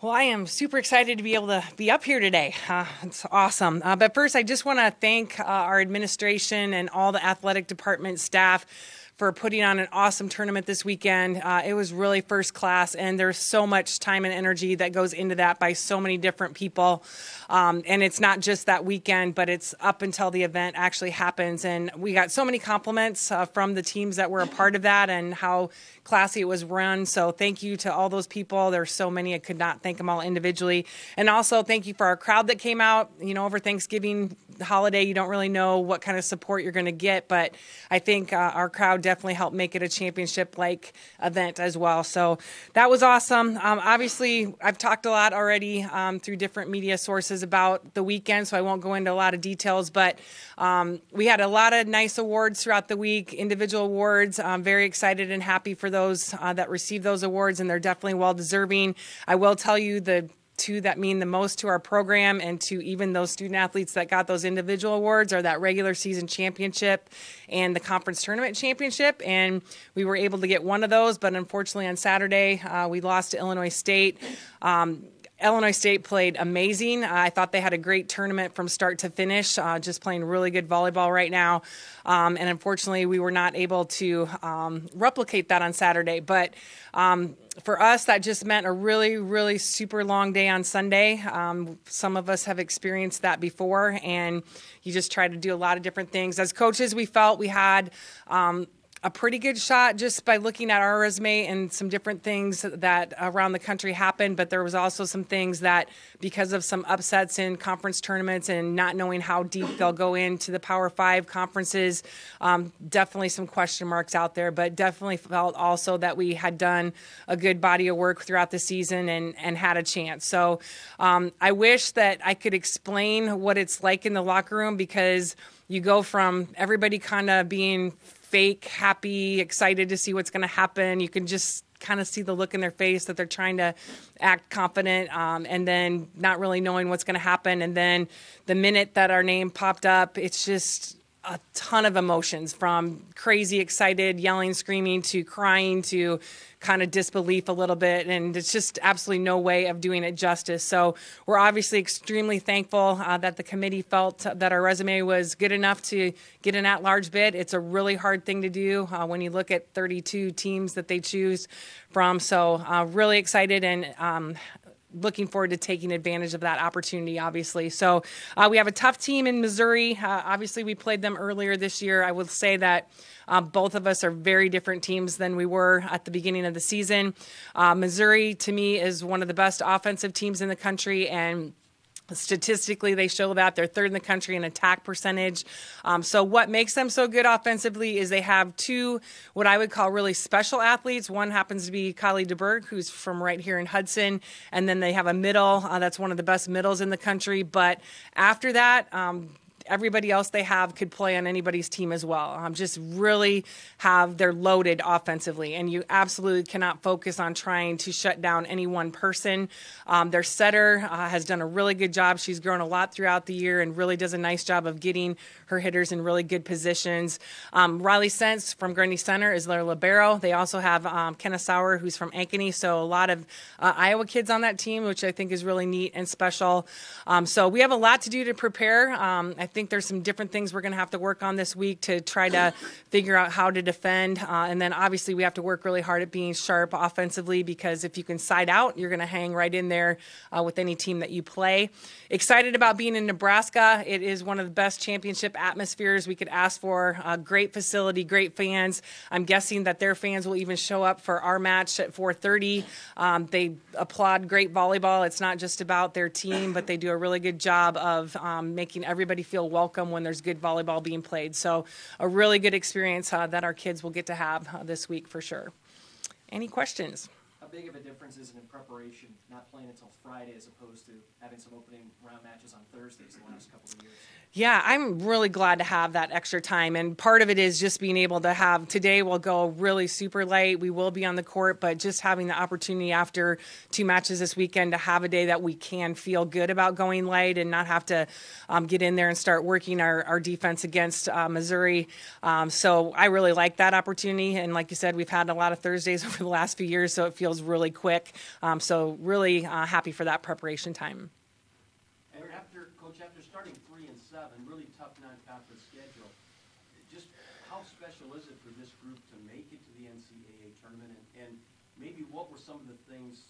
Well, I am super excited to be able to be up here today. It's awesome. But first, I just want to thank our administration and all the athletic department staff for putting on an awesome tournament this weekend. It was really first class, and there's so much time and energy that goes into that by so many different people. And it's not just that weekend, but it's up until the event actually happens. And we got so many compliments from the teams that were a part of that and how classy it was run. So thank you to all those people. There's so many, I could not thank them all individually. And also thank you for our crowd that came out. You know, over Thanksgiving holiday, you don't really know what kind of support you're going to get, but I think our crowd definitely helped make it a championship-like event as well. So that was awesome. Obviously, I've talked a lot already through different media sources about the weekend, so I won't go into a lot of details, but we had a lot of nice awards throughout the week, individual awards. I'm very excited and happy for those that received those awards, and they're definitely well-deserving. I will tell you the two that mean the most to our program and to even those student athletes that got those individual awards are that regular season championship and the conference tournament championship. And we were able to get one of those, but unfortunately on Saturday, we lost to Illinois State. Illinois State played amazing. I thought they had a great tournament from start to finish, just playing really good volleyball right now. And unfortunately, we were not able to replicate that on Saturday. But for us, that just meant a really, really super long day on Sunday. Some of us have experienced that before, and you just try to do a lot of different things. As coaches, we felt we had a pretty good shot just by looking at our resume and some different things that around the country happened. But there was also some things that, because of some upsets in conference tournaments and not knowing how deep they'll go into the Power 5 conferences, definitely some question marks out there. But definitely felt also that we had done a good body of work throughout the season and had a chance. So I wish that I could explain what it's like in the locker room, because you go from everybody kind of being fake, happy, excited to see what's going to happen. You can just kind of see the look in their face that they're trying to act confident, and then not really knowing what's going to happen. And then the minute that our name popped up, it's just a ton of emotions, from crazy, excited, yelling, screaming, to crying, to kind of disbelief a little bit, and it's just absolutely no way of doing it justice. So we're obviously extremely thankful that the committee felt that our resume was good enough to get an at-large bid. It's a really hard thing to do when you look at 32 teams that they choose from. So really excited and looking forward to taking advantage of that opportunity, obviously. So we have a tough team in Missouri. Obviously, we played them earlier this year. I would say that both of us are very different teams than we were at the beginning of the season. Missouri, to me, is one of the best offensive teams in the country, and statistically, they show that they're third in the country in attack percentage. So what makes them so good offensively is they have two what I would call really special athletes. One happens to be Kylie DeBerg, who's from right here in Hudson. And then they have a middle that's one of the best middles in the country. But after that, everybody else they have could play on anybody's team as well. Just really they're loaded offensively, and you absolutely cannot focus on trying to shut down any one person. Their setter has done a really good job. She's grown a lot throughout the year and really does a nice job of getting her hitters in really good positions. Riley Sense from Grundy Center is their libero. They also have Kenna Sauer, who's from Ankeny, so a lot of Iowa kids on that team, which I think is really neat and special. So we have a lot to do to prepare. I think there's some different things we're going to have to work on this week to try to figure out how to defend. And then obviously we have to work really hard at being sharp offensively, because if you can side out, you're going to hang right in there with any team that you play. Excited about being in Nebraska. It is one of the best championship atmospheres we could ask for. Great facility, great fans. I'm guessing that their fans will even show up for our match at 4:30. They applaud great volleyball. It's not just about their team, but they do a really good job of making everybody feel welcome when there's good volleyball being played. So a really good experience that our kids will get to have this week for sure. Any questions? How big of a difference is it in preparation, not playing until Friday as opposed to having some opening round matches on Thursdays the last couple of years? Yeah, I'm really glad to have that extra time. And part of it is just being able to have, today we'll go really super late. We will be on the court, but just having the opportunity after two matches this weekend to have a day that we can feel good about going late and not have to get in there and start working our defense against Missouri. So I really like that opportunity. And like you said, we've had a lot of Thursdays over the last few years, so it feels really quick. So really happy for that preparation time. And after starting 3-7, really tough non-conference schedule, just how special is it for this group to make it to the NCAA tournament? And maybe what were some of the things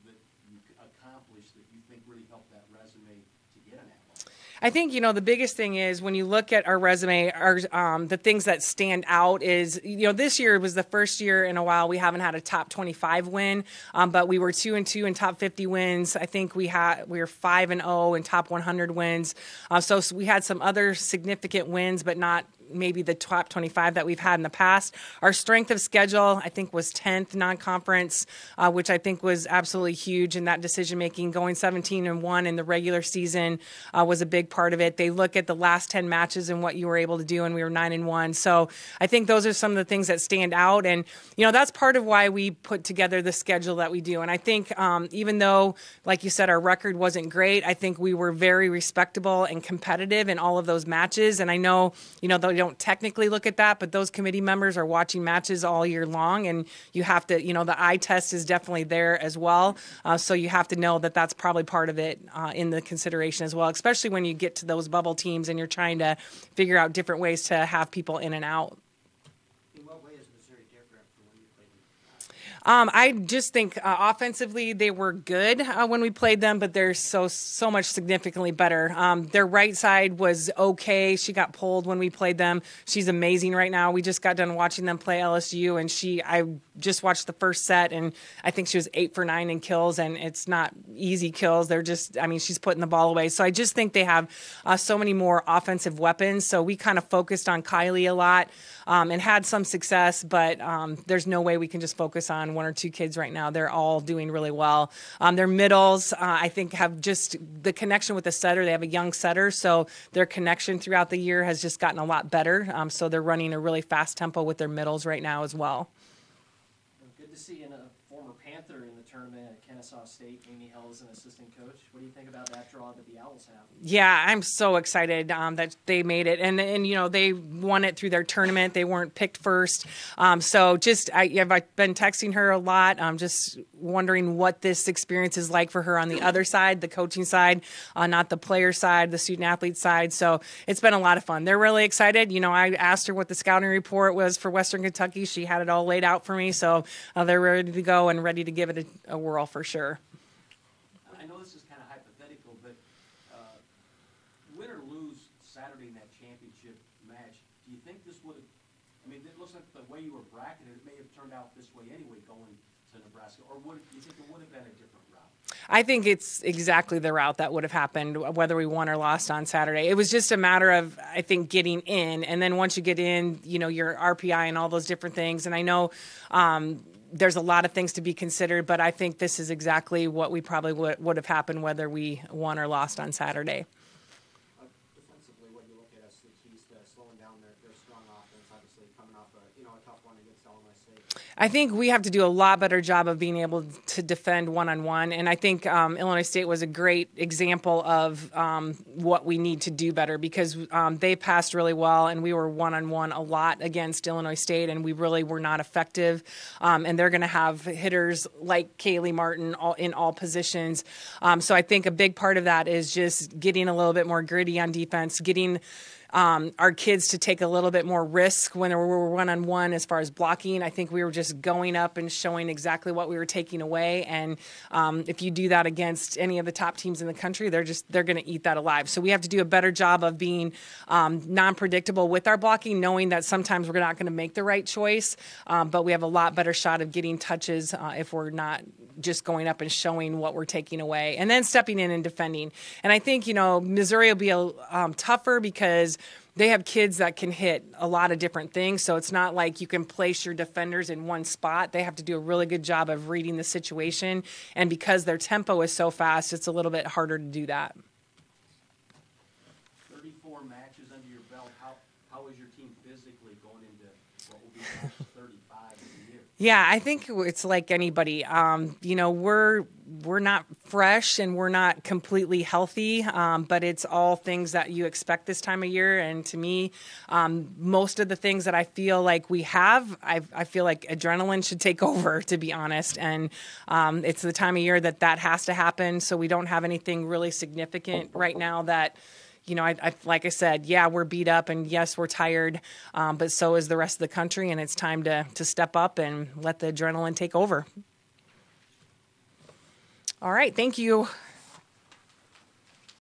that you accomplished that you think really helped that resume to get an at-large? I think, the biggest thing is when you look at our resume, the things that stand out is, this year was the first year in a while we haven't had a top 25 win, but we were 2-2 in top 50 wins. I think we were 5-0 in top 100 wins. So we had some other significant wins, but not maybe the top 25 that we've had in the past. Our strength of schedule, I think, was 10th non-conference, which I think was absolutely huge in that decision-making. Going 17-1 in the regular season was a big part of it. They look at the last 10 matches and what you were able to do, and we were 9-1. So I think those are some of the things that stand out. And, that's part of why we put together the schedule that we do. And I think even though, like you said, our record wasn't great, I think we were very respectable and competitive in all of those matches. And I know, they don't technically look at that, but those committee members are watching matches all year long, and you have to, the eye test is definitely there as well. So you have to know that that's probably part of it in the consideration as well, especially when you get to those bubble teams and you're trying to figure out different ways to have people in and out. In what way is Missouri different from when you played them? I just think offensively they were good when we played them, but they're so much significantly better. Their right side was okay. She got pulled when we played them. She's amazing right now. We just got done watching them play LSU, and I just watched the first set, and I think she was 8 for 9 in kills, and it's not easy kills. They're just, she's putting the ball away. So I just think they have so many more offensive weapons. So we kind of focused on Kylie a lot and had some success, but there's no way we can just focus on one or two kids right now. They're all doing really well. Their middles, I think, have just the connection with the setter. They have a young setter, so their connection throughout the year has just gotten a lot better. So they're running a really fast tempo with their middles right now as well. Good to see a former Panther in the tournament at Kennesaw State. Amy Hell is an assistant coach. What do you think about that draw that the Owls have? Yeah, I'm so excited that they made it, and they won it through their tournament. They weren't picked first, so just I've been texting her a lot. I'm just wondering what this experience is like for her on the other side, the coaching side, not the player side, the student athlete side. So it's been a lot of fun. They're really excited. I asked her what the scouting report was for Western Kentucky. She had it all laid out for me, so they're ready to go and ready to give it a whirl for sure. I know this is kind of hypothetical, but win or lose Saturday in that championship match, do you think this would have, it looks like the way you were bracketed, it may have turned out this way anyway going to Nebraska, or do you think it would have been a different route? I think it's exactly the route that would have happened whether we won or lost on Saturday. It was just a matter of, I think, getting in. And then once you get in, your RPI and all those different things. And I know there's a lot of things to be considered, but I think this is exactly what we probably would have happened whether we won or lost on Saturday. Defensively, what you look at as the keys to slowing down their strong offense, obviously coming off a tough one against Illinois State. I think we have to do a lot better job of being able to defend one-on-one, and I think Illinois State was a great example of what we need to do better because they passed really well, and we were one-on-one a lot against Illinois State, and we really were not effective. And they're going to have hitters like Kaylee Martin in all positions. So I think a big part of that is just getting a little bit more gritty on defense, getting our kids to take a little bit more risk when we were one-on-one as far as blocking. I think we were just going up and showing exactly what we were taking away. And if you do that against any of the top teams in the country, they're going to eat that alive. So we have to do a better job of being non-predictable with our blocking, knowing that sometimes we're not going to make the right choice, but we have a lot better shot of getting touches if we're not just going up and showing what we're taking away and then stepping in and defending. And I think, Missouri will be tougher because they have kids that can hit a lot of different things. So it's not like you can place your defenders in one spot. They have to do a really good job of reading the situation. And because their tempo is so fast, it's a little bit harder to do that. 34 matches under your belt. How is your team physically going into what will be match 35 of the year? Yeah, I think it's like anybody. we're not fresh and we're not completely healthy, but it's all things that you expect this time of year. And to me, most of the things that I feel like we have, I feel like adrenaline should take over, to be honest. And it's the time of year that has to happen. So we don't have anything really significant right now that, like I said, yeah, we're beat up and yes, we're tired, but so is the rest of the country. And it's time to step up and let the adrenaline take over. All right. Thank you.